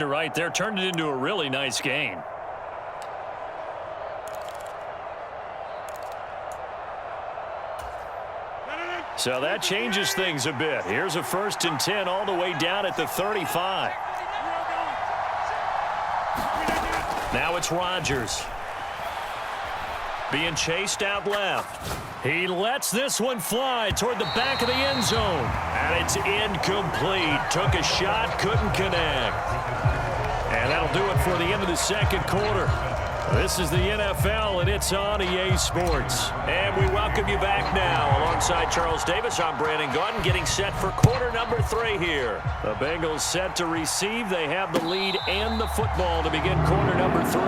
right there, turned it into a really nice game. So that changes things a bit. Here's a 1st and 10 all the way down at the 35. Now it's Rodgers. Being chased out left. He lets this one fly toward the back of the end zone. And it's incomplete. Took a shot, couldn't connect. And that'll do it for the end of the second quarter. This is the NFL, and it's on EA Sports. And we welcome you back now. Alongside Charles Davis, I'm Brandon Gaudin, getting set for quarter number 3 here. The Bengals set to receive. They have the lead and the football to begin quarter number 3.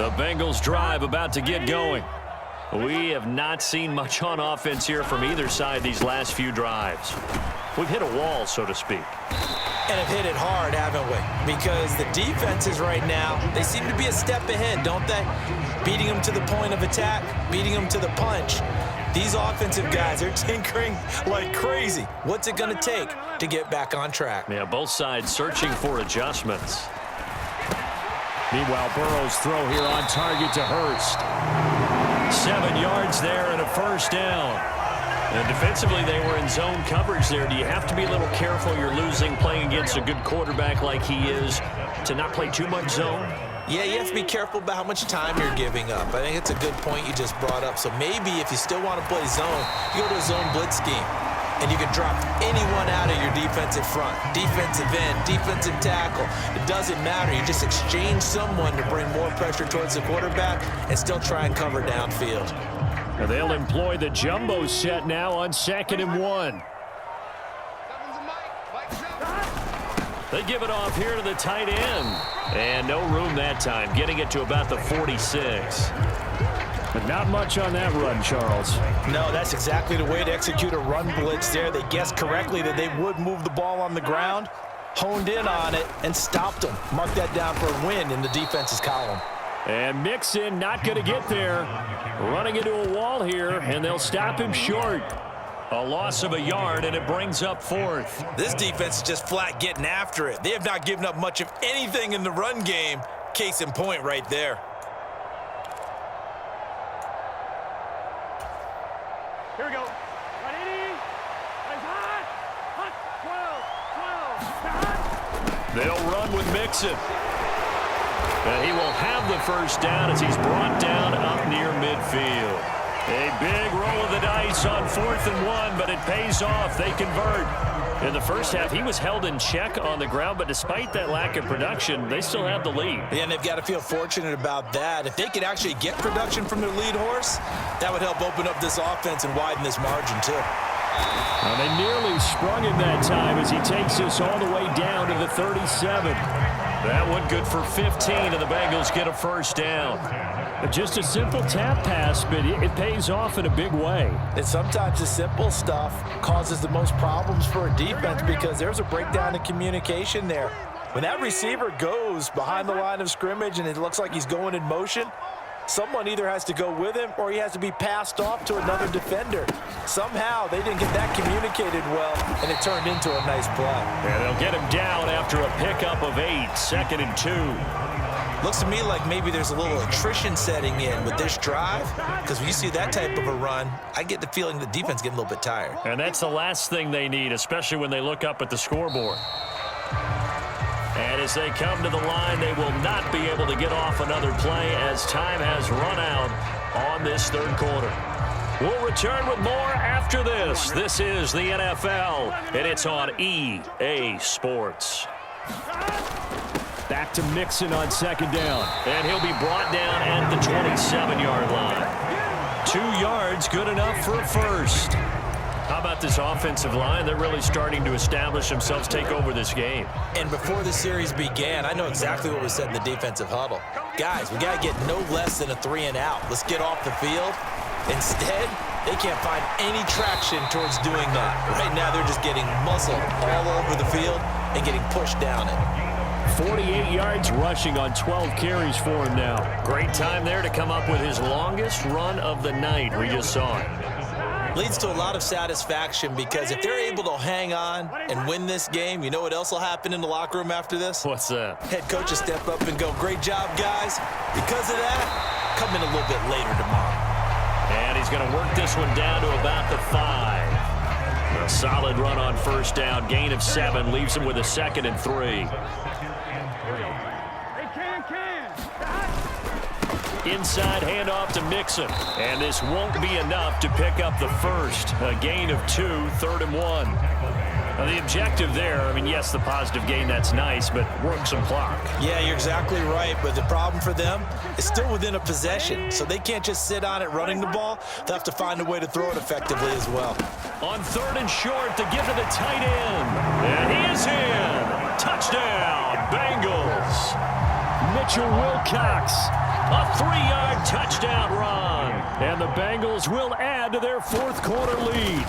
The Bengals drive about to get going. We have not seen much on offense here from either side these last few drives. We've hit a wall, so to speak. And have hit it hard, haven't we? Because the defenses right now, they seem to be a step ahead, don't they? Beating them to the point of attack, beating them to the punch. These offensive guys, they're tinkering like crazy. What's it going to take to get back on track? Yeah, both sides searching for adjustments. Meanwhile, Burrow's throw here on target to Hurst. 7 yards there and a 1st down. And defensively, they were in zone coverage there. Do you have to be a little careful? You're losing playing against a good quarterback like he is to not play too much zone? Yeah, you have to be careful about how much time you're giving up. I think it's a good point you just brought up. So maybe if you still want to play zone, you go to a zone blitz scheme. And you can drop anyone out of your defensive front. Defensive end, defensive tackle. It doesn't matter. You just exchange someone to bring more pressure towards the quarterback and still try and cover downfield. And they'll employ the jumbo set now on 2nd and 1. They give it off here to the tight end. And no room that time, getting it to about the 46. But not much on that run, Charles. No, that's exactly the way to execute a run blitz there. They guessed correctly that they would move the ball on the ground, honed in on it, and stopped them. Mark that down for a win in the defense's column. And Mixon not going to get there. Running into a wall here, and they'll stop him short. A loss of a yard, and it brings up 4th. This defense is just flat getting after it. They have not given up much of anything in the run game. Case in point right there. Here we go. 180. Hot. Hot. 12. They'll run with Mixon. And he will have the 1st down as he's brought down up near midfield. A big roll of the dice on 4th and 1, but it pays off. They convert. In the first half, he was held in check on the ground, but despite that lack of production, they still have the lead. Yeah, and they've got to feel fortunate about that. If they could actually get production from their lead horse, that would help open up this offense and widen this margin, too. Well, they nearly sprung him that time as he takes us all the way down to the 37. That one good for 15, and the Bengals get a 1st down. Just a simple tap pass, but it pays off in a big way. And sometimes the simple stuff causes the most problems for a defense because there's a breakdown in communication there. When that receiver goes behind the line of scrimmage and it looks like he's going in motion, someone either has to go with him or he has to be passed off to another defender. Somehow they didn't get that communicated well, and it turned into a nice play. And they'll get him down after a pickup of 8, 2nd and 2. Looks to me like maybe there's a little attrition setting in with this drive, because when you see that type of a run, I get the feeling the defense getting a little bit tired. And that's the last thing they need, especially when they look up at the scoreboard. And as they come to the line, they will not be able to get off another play as time has run out on this 3rd quarter. We'll return with more after this. This is the NFL, and it's on EA Sports. Back to Mixon on 2nd down. And he'll be brought down at the 27-yard line. 2 yards, good enough for a 1st. How about this offensive line? They're really starting to establish themselves, take over this game. And before the series began, I know exactly what was said in the defensive huddle. Guys, we got to get no less than a 3 and out. Let's get off the field. Instead, they can't find any traction towards doing that. Right now, they're just getting muscled all over the field and getting pushed down it. 48 yards rushing on 12 carries for him now. Great time there to come up with his longest run of the night. We just saw it. Leads to a lot of satisfaction because if they're able to hang on and win this game, you know what else will happen in the locker room after this? What's that? Head coach will step up and go, great job, guys. Because of that, come in a little bit later tomorrow. And he's going to work this one down to about the 5. A solid run on first down. Gain of 7 leaves him with a 2nd and 3. Inside handoff to Mixon. And this won't be enough to pick up the first. A gain of 2, 3rd and 1. Now the objective there, I mean, yes, the positive gain, that's nice, but work some clock. Yeah, you're exactly right, but the problem for them is still within a possession, so they can't just sit on it running the ball. They'll have to find a way to throw it effectively as well. On 3rd and short to give to the tight end. And he is in. Touchdown, Bengals. Mitchell Wilcox, a 3-yard touchdown run. And the Bengals will add to their 4th quarter lead.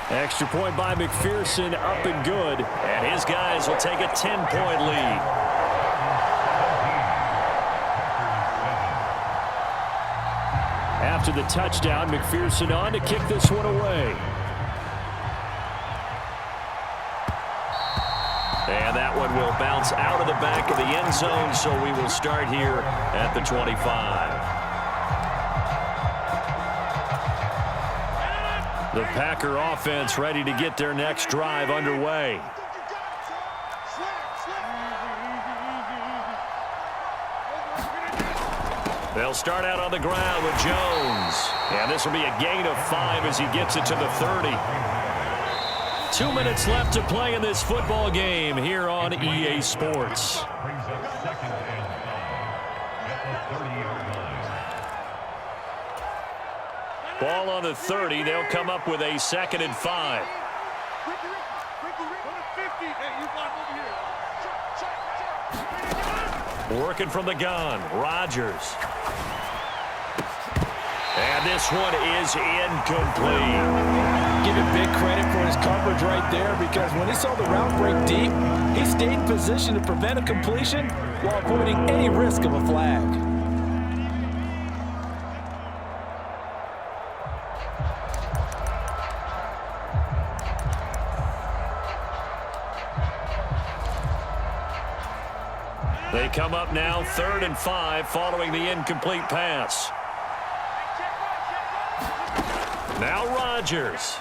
Extra point by McPherson, up and good. And his guys will take a 10-point lead. After the touchdown, McPherson on to kick this one away. And that one will bounce out of the back of the end zone, so we will start here at the 25. The Packer offense ready to get their next drive underway. They'll start out on the ground with Jones. And this will be a gain of 5 as he gets it to the 30. 2 minutes left to play in this football game here on EA Sports. Ball on the 30. They'll come up with a 2nd and 5. Working from the gun, Rodgers. And this one is incomplete. Give him big credit for his coverage right there because when he saw the route break deep, he stayed in position to prevent a completion while avoiding any risk of a flag. They come up now 3rd and 5 following the incomplete pass. Now Rodgers.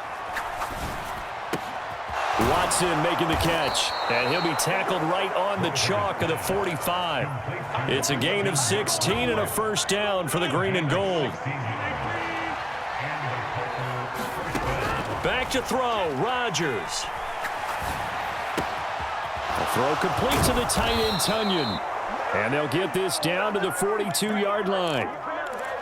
Watson making the catch, and he'll be tackled right on the chalk of the 45. It's a gain of 16 and a first down for the green and gold. Back to throw, Rodgers. A throw complete to the tight end, Tunyon. And they'll get this down to the 42-yard line.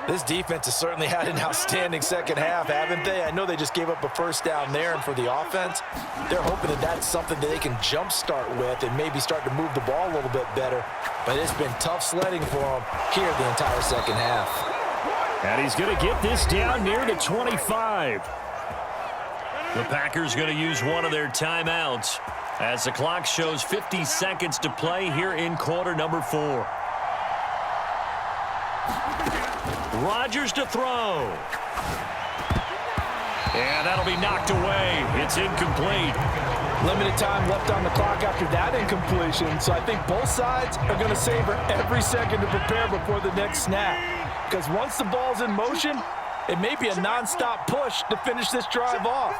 This defense has certainly had an outstanding second half, haven't they? I know they just gave up a first down there, and for the offense, they're hoping that that's something that they can jumpstart with and maybe start to move the ball a little bit better. But it's been tough sledding for them here the entire second half. And he's going to get this down near the 25. The Packers going to use one of their timeouts as the clock shows 50 seconds to play here in quarter number 4. Rodgers to throw. And that'll be knocked away. It's incomplete. Limited time left on the clock after that incompletion, so I think both sides are going to savor every second to prepare before the next snap. Because once the ball's in motion, it may be a nonstop push to finish this drive off.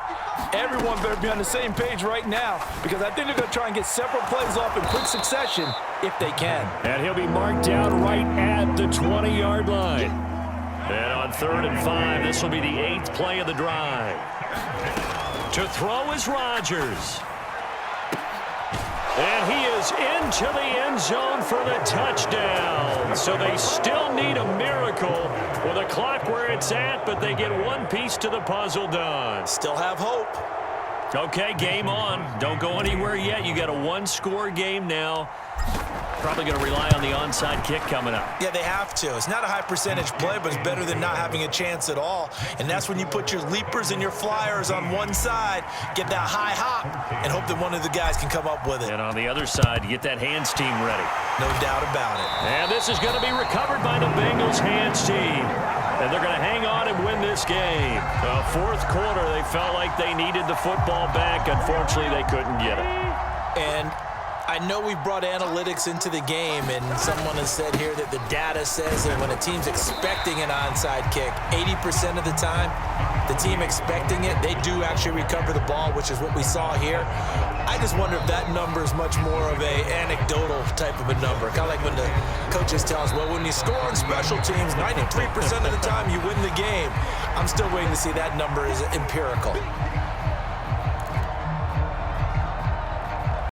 Everyone better be on the same page right now because I think they're going to try and get several plays off in quick succession if they can. And he'll be marked down right at the 20-yard line. And on 3rd and 5, this will be the 8th play of the drive. To throw is Rodgers. And he is into the end zone for the touchdown. So they still need a miracle with a clock where it's at, but they get one piece to the puzzle done. Still have hope. Okay, game on. Don't go anywhere yet. You got a one-score game now. Probably going to rely on the onside kick coming up. Yeah, they have to. It's not a high percentage play, but it's better than not having a chance at all. And that's when you put your leapers and your flyers on one side, get that high hop, and hope that one of the guys can come up with it. And on the other side, get that hands team ready. No doubt about it. And this is going to be recovered by the Bengals hands team. And they're going to hang on and win this game. Fourth quarter, they felt like they needed the football back. Unfortunately, they couldn't get it. And I know we brought analytics into the game, and someone has said here that the data says that when a team's expecting an onside kick, 80% of the time, the team expecting it, they do actually recover the ball, which is what we saw here. I just wonder if that number is much more of a anecdotal type of a number. Kind of like when the coaches tell us, well, when you score on special teams, 93% of the time you win the game. I'm still waiting to see that number is empirical.